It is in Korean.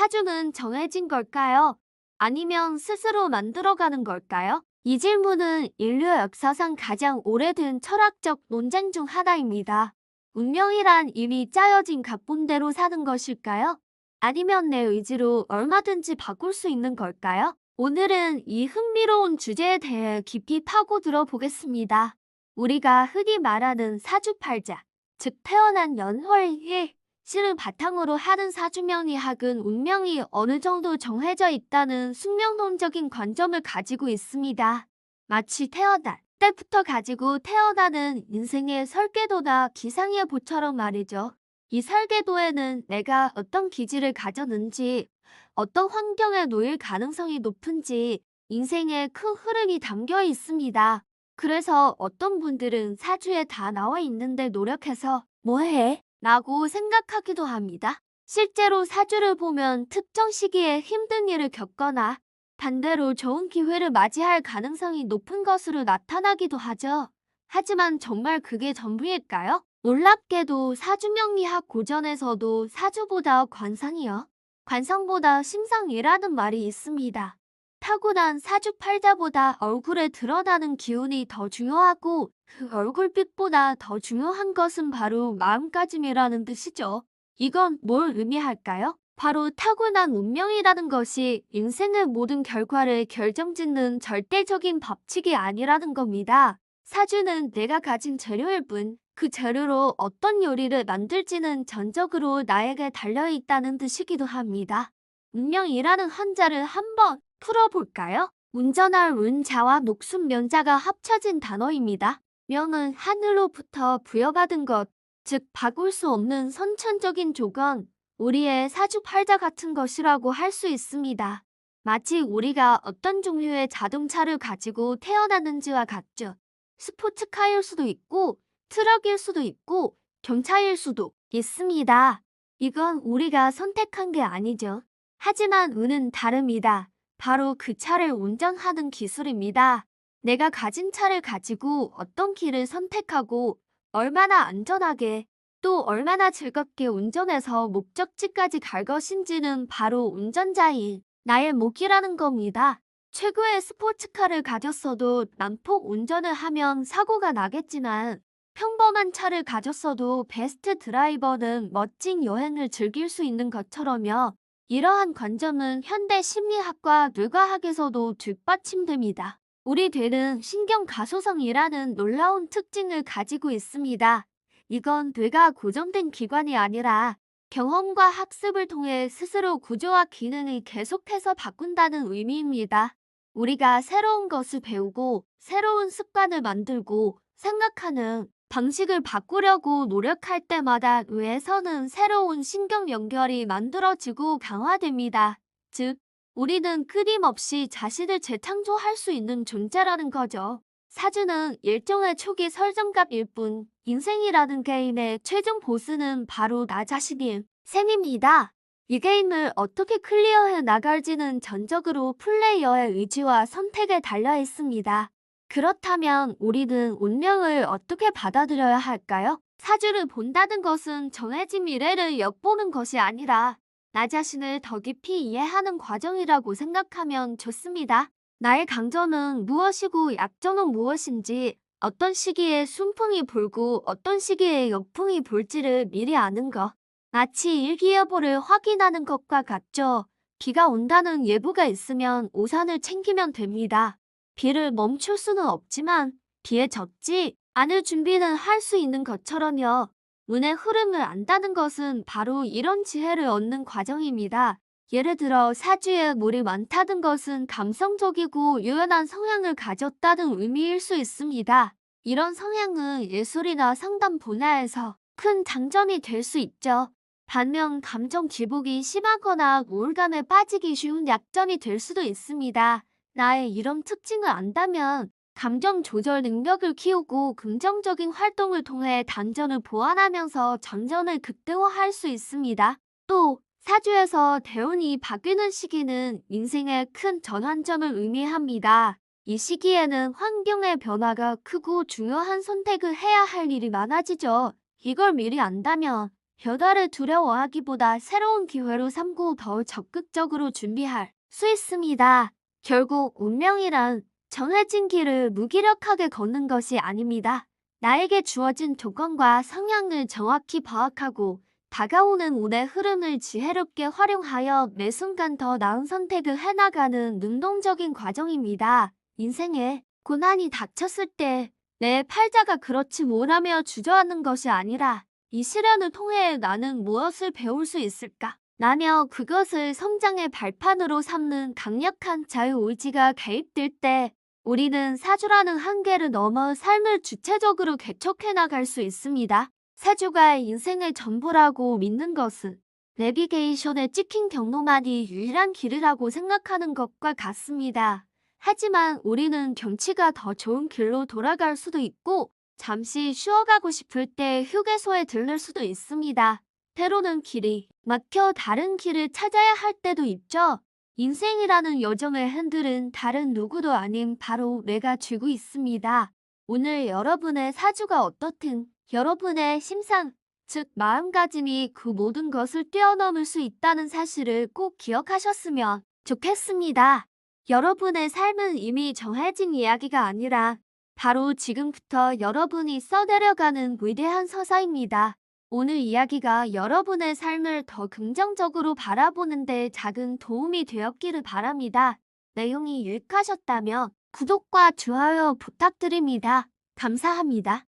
사주는 정해진 걸까요? 아니면 스스로 만들어가는 걸까요? 이 질문은 인류 역사상 가장 오래된 철학적 논쟁 중 하나입니다. 운명이란 이미 짜여진 각본대로 사는 것일까요? 아니면 내 의지로 얼마든지 바꿀 수 있는 걸까요? 오늘은 이 흥미로운 주제에 대해 깊이 파고들어 보겠습니다. 우리가 흔히 말하는 사주팔자, 즉 태어난 연월일, 실을 바탕으로 하는 사주명리학은 운명이 어느 정도 정해져 있다는 숙명론적인 관점을 가지고 있습니다. 마치 태어날 때부터 가지고 태어나는 인생의 설계도나 기상예보처럼 말이죠. 이 설계도에는 내가 어떤 기질을 가졌는지, 어떤 환경에 놓일 가능성이 높은지 인생의 큰 흐름이 담겨 있습니다. 그래서 어떤 분들은 사주에 다 나와 있는데 노력해서 뭐해? 라고 생각하기도 합니다. 실제로 사주를 보면 특정 시기에 힘든 일을 겪거나 반대로 좋은 기회를 맞이할 가능성이 높은 것으로 나타나기도 하죠. 하지만 정말 그게 전부일까요? 놀랍게도 사주명리학 고전에서도 사주보다 관상이요, 관성보다 심상이라는 말이 있습니다. 타고난 사주팔자보다 얼굴에 드러나는 기운이 더 중요하고 그 얼굴빛보다 더 중요한 것은 바로 마음가짐이라는 뜻이죠. 이건 뭘 의미할까요? 바로 타고난 운명이라는 것이 인생의 모든 결과를 결정짓는 절대적인 법칙이 아니라는 겁니다. 사주는 내가 가진 재료일 뿐, 그 재료로 어떤 요리를 만들지는 전적으로 나에게 달려있다는 뜻이기도 합니다. 운명이라는 한자를 한번 풀어볼까요? 운전할 운자와 녹슨 면자가 합쳐진 단어입니다. 명은 하늘로부터 부여받은 것, 즉 바꿀 수 없는 선천적인 조건, 우리의 사주팔자 같은 것이라고 할 수 있습니다. 마치 우리가 어떤 종류의 자동차를 가지고 태어났는지와 같죠. 스포츠카일 수도 있고 트럭일 수도 있고 경차일 수도 있습니다. 이건 우리가 선택한 게 아니죠. 하지만 운은 다릅니다. 바로 그 차를 운전하는 기술입니다. 내가 가진 차를 가지고 어떤 길을 선택하고 얼마나 안전하게 또 얼마나 즐겁게 운전해서 목적지까지 갈 것인지는 바로 운전자인 나의 몫이라는 겁니다. 최고의 스포츠카를 가졌어도 난폭 운전을 하면 사고가 나겠지만 평범한 차를 가졌어도 베스트 드라이버는 멋진 여행을 즐길 수 있는 것처럼요. 이러한 관점은 현대 심리학과 뇌과학에서도 뒷받침됩니다. 우리 뇌는 신경가소성이라는 놀라운 특징을 가지고 있습니다. 이건 뇌가 고정된 기관이 아니라 경험과 학습을 통해 스스로 구조와 기능을 계속해서 바꾼다는 의미입니다. 우리가 새로운 것을 배우고 새로운 습관을 만들고 생각하는 방식을 바꾸려고 노력할 때마다 뇌에서는 새로운 신경 연결이 만들어지고 강화됩니다. 즉, 우리는 끊임없이 자신을 재창조할 수 있는 존재라는 거죠. 사주는 일종의 초기 설정값일 뿐, 인생이라는 게임의 최종 보스는 바로 나 자신인 셈입니다. 이 게임을 어떻게 클리어해 나갈지는 전적으로 플레이어의 의지와 선택에 달려 있습니다. 그렇다면 우리는 운명을 어떻게 받아들여야 할까요? 사주를 본다는 것은 정해진 미래를 엿보는 것이 아니라 나 자신을 더 깊이 이해하는 과정이라고 생각하면 좋습니다. 나의 강점은 무엇이고 약점은 무엇인지, 어떤 시기에 순풍이 불고 어떤 시기에 역풍이 불지를 미리 아는 것. 마치 일기예보를 확인하는 것과 같죠. 비가 온다는 예보가 있으면 우산을 챙기면 됩니다. 비를 멈출 수는 없지만 비에 젖지 않을 준비는 할 수 있는 것처럼요. 운의 흐름을 안다는 것은 바로 이런 지혜를 얻는 과정입니다. 예를 들어 사주에 물이 많다는 것은 감성적이고 유연한 성향을 가졌다는 의미일 수 있습니다. 이런 성향은 예술이나 상담 분야에서 큰 장점이 될 수 있죠. 반면 감정 기복이 심하거나 우울감에 빠지기 쉬운 약점이 될 수도 있습니다. 나의 이런 특징을 안다면 감정 조절 능력을 키우고 긍정적인 활동을 통해 단전을 보완하면서 전전을 극대화할 수 있습니다. 또 사주에서 대운이 바뀌는 시기는 인생의 큰 전환점을 의미합니다. 이 시기에는 환경의 변화가 크고 중요한 선택을 해야 할 일이 많아지죠. 이걸 미리 안다면 변화를 두려워하기보다 새로운 기회로 삼고 더 적극적으로 준비할 수 있습니다. 결국 운명이란 정해진 길을 무기력하게 걷는 것이 아닙니다. 나에게 주어진 조건과 성향을 정확히 파악하고 다가오는 운의 흐름을 지혜롭게 활용하여 매 순간 더 나은 선택을 해나가는 능동적인 과정입니다. 인생에 고난이 닥쳤을 때 내 팔자가 그렇지 뭐라며 주저하는 것이 아니라 이 시련을 통해 나는 무엇을 배울 수 있을까? 라며 그것을 성장의 발판으로 삼는 강력한 자유의지가 개입될 때 우리는 사주라는 한계를 넘어 삶을 주체적으로 개척해 나갈 수 있습니다. 사주가 인생의 전부라고 믿는 것은 내비게이션에 찍힌 경로만이 유일한 길이라고 생각하는 것과 같습니다. 하지만 우리는 경치가 더 좋은 길로 돌아갈 수도 있고 잠시 쉬어가고 싶을 때 휴게소에 들를 수도 있습니다. 때로는 길이 막혀 다른 길을 찾아야 할 때도 있죠. 인생이라는 여정의 핸들은 다른 누구도 아닌 바로 내가 쥐고 있습니다. 오늘 여러분의 사주가 어떻든 여러분의 심상, 즉 마음가짐이 그 모든 것을 뛰어넘을 수 있다는 사실을 꼭 기억하셨으면 좋겠습니다. 여러분의 삶은 이미 정해진 이야기가 아니라 바로 지금부터 여러분이 써내려가는 위대한 서사입니다. 오늘 이야기가 여러분의 삶을 더 긍정적으로 바라보는 데 작은 도움이 되었기를 바랍니다. 내용이 유익하셨다면 구독과 좋아요 부탁드립니다. 감사합니다.